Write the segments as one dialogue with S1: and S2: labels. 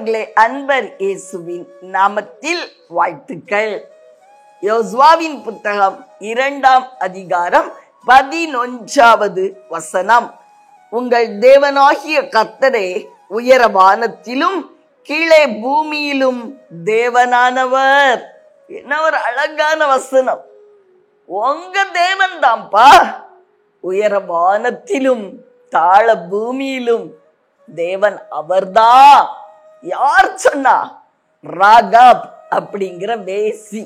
S1: பிரியமானவர்களே, அன்பர் இயேசுவின் நாமத்தில் வாழ்த்துக்கள். யோசுவாவின் புத்தகம் 2ஆம் அதிகாரம் 11வது வசனம். உங்கள் தேவனாகிய கர்த்தரே உயர வானத்திலும் கீழே பூமியிலும் தேவனானவர். என்ன ஒரு அழகான வசனம். உங்க தேவன் தான்ப்பா. உயர வானத்திலும் தாழ பூமியிலும் தேவன் அவர்தான். யார் சொன்னா? ராகாப் அப்படிங்கிற வேசி.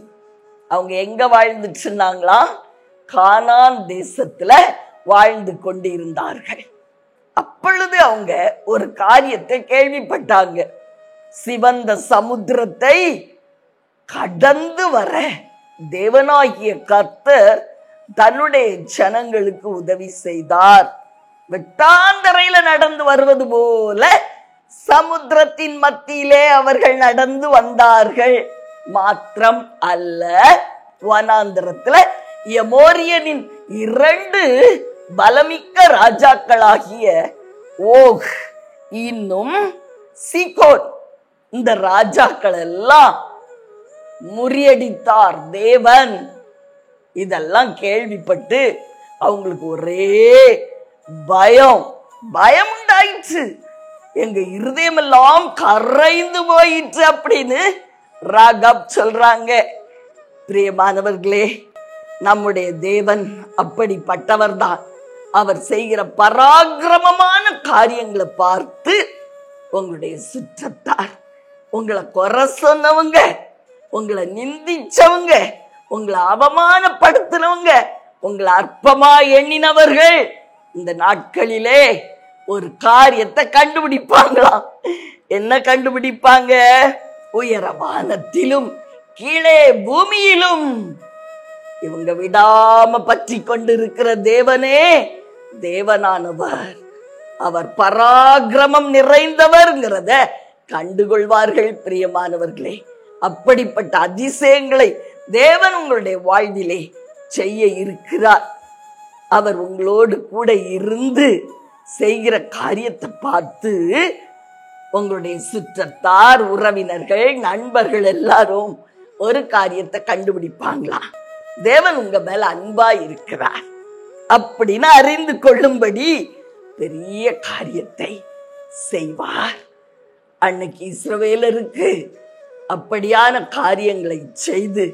S1: அவங்க எங்க வாழ்ந்துட்டு இருந்தாங்களா? கானான் தேசத்துல வாழ்ந்து கொண்டு இருந்தார்கள். அப்பொழுது அவங்க ஒரு காரியத்தை கேள்விப்பட்டாங்க. சிவந்த சமுத்திரத்தை கடந்து வர தேவனாகிய கர்த்தர் தன்னுடைய ஜனங்களுக்கு உதவி செய்தார். வெட்டாந்தரையில நடந்து வருவது போல சமுத்திரத்தின் மத்தியிலே அவர்கள் நடந்து வந்தார்கள். மாத்திரம் அல்ல, வனாந்திரத்துல எமோரியனின் 2 பலமிக்க ராஜாக்களாகிய ஓக் இன்னும் சீகோன், இந்த ராஜாக்கள் எல்லாம் முறியடித்தார் தேவன். இதெல்லாம் கேள்விப்பட்டு அவங்களுக்கு ஒரே பயம் உண்டாயிற்று. எங்க இருதயம் எல்லாம் கரைந்து போயிற்று அப்படின்னு ராகாப் சொல்றாங்க. பிரியமானவர்களே, நம்முடைய தேவன் அப்படிப்பட்டவர் தான். அவர் செய்கிற பராக்கிரமமான காரியங்களை பார்த்து உங்களுடைய சுற்றத்தார், உங்களை குறை சொன்னவங்க, உங்களை நிந்திச்சவங்க, உங்களை அவமானப்படுத்தினவங்க, உங்களை அற்பமா எண்ணினவர்கள் இந்த நாட்களிலே ஒரு காரியத்தை கண்டுபிடிப்பாங்களாம். என்ன கண்டுபிடிப்பாங்க? உயர வானத்திலும் கீழே பூமியிலும் இவங்க விடாம பற்றி கொண்டிருக்கிற தேவனே தேவனானவர், அவர் பராக்கிரமம் நிறைந்தவர்ங்கிறத கண்டுகொள்வார்கள். பிரியமானவர்களே, அப்படிப்பட்ட அதிசயங்களை தேவன் உங்களுடைய வாழ்விலே செய்ய இருக்கிறார். அவர் உங்களோடு கூட இருந்து செய்கிற காரியத்தை பார்த்து உங்களுடைய சுற்றத்தார், உறவினர்கள், நண்பர்கள் எல்லாரும் ஒரு காரியத்தை கண்டுபிடிப்பாங்களா? தேவன் உங்க மேல அன்பா இருக்கிறார் அப்படின்னு அறிந்து கொள்ளும்படி பெரிய காரியத்தை செய்வார். அன்னைக்கு இஸ்ரவேலருக்கு அப்படியான காரியங்களை செய்து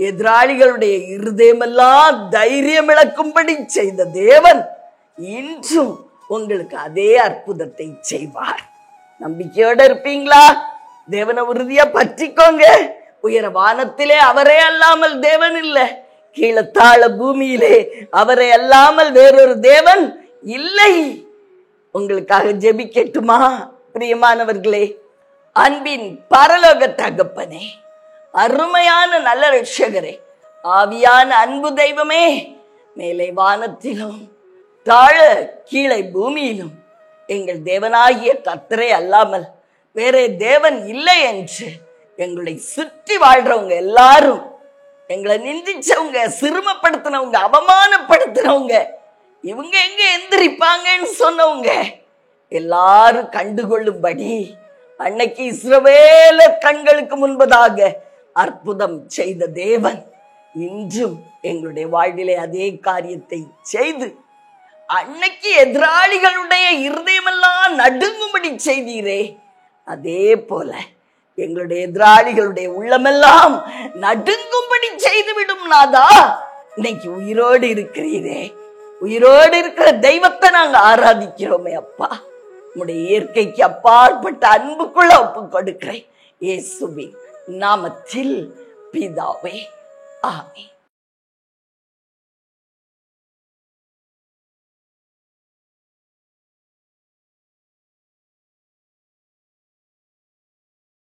S1: எதிராளிகளுடைய இருதயமெல்லாம் தைரியம் இழக்கும்படி செய்த தேவன் இன்றும் உங்களுக்கு அதே அற்புதத்தை செய்வார். நம்பிக்கையோட இருப்பீங்களா? தேவனை உறுதியா பற்றிக்கோங்க. உயர வானத்திலே அவரே அல்லாமல் தேவன் இல்லை, கீழத்தாழ பூமியிலே அவரை அல்லாமல் வேறொரு தேவன் இல்லை. உங்களுக்காக ஜெபிக்கட்டுமா? பிரியமானவர்களே, அன்பின் பரலோக தகப்பனே, அருமையான நல்ல ரட்சகரே, ஆவியான அன்பு தெய்வமே, மேலே வானத்திலும் தாழ கீழே பூமியிலும் எங்கள் தேவனாகிய கர்த்தரே அல்லாமல் வேறே தேவன் இல்லை என்று எங்களை சுற்றி வாழ்றவங்க எல்லாரும், எங்களை நிந்திச்சவங்க, சிறுமப்படுத்தினவங்க, அவமானப்படுத்தினவங்க, இவங்க எங்க எந்திரிப்பாங்கன்னு சொன்னவங்க எல்லாரும் கண்டுகொள்ளும்படி அன்னைக்கு இஸ்ரவேலர் கண்களுக்கு முன்பதாக அற்புதம் செய்த தேவன் இன்றும் எங்களுடைய வாழ்விலே அதே காரியத்தை செய்து அன்னைக்கு எதிராளிகளுடைய இருதயமெல்லாம் நடுங்கும்படி செய்தீரே, அதே போல எங்களுடைய எதிராளிகளுடைய உள்ளமெல்லாம் நடுங்கும்படி செய்துவிடும் நாதா. இன்னைக்கு உயிரோடு இருக்கிறீரே, உயிரோடு இருக்கிற தெய்வத்தை நாங்க ஆராதிக்கிறோமே அப்பா. உங்களுடைய இயற்கைக்கு அப்பாற்பட்ட அன்புக்குள்ள ஒப்பு கொடுக்கிறேன் இயேசுவின் நாமத்தில் பிதாவே, ஆமென்.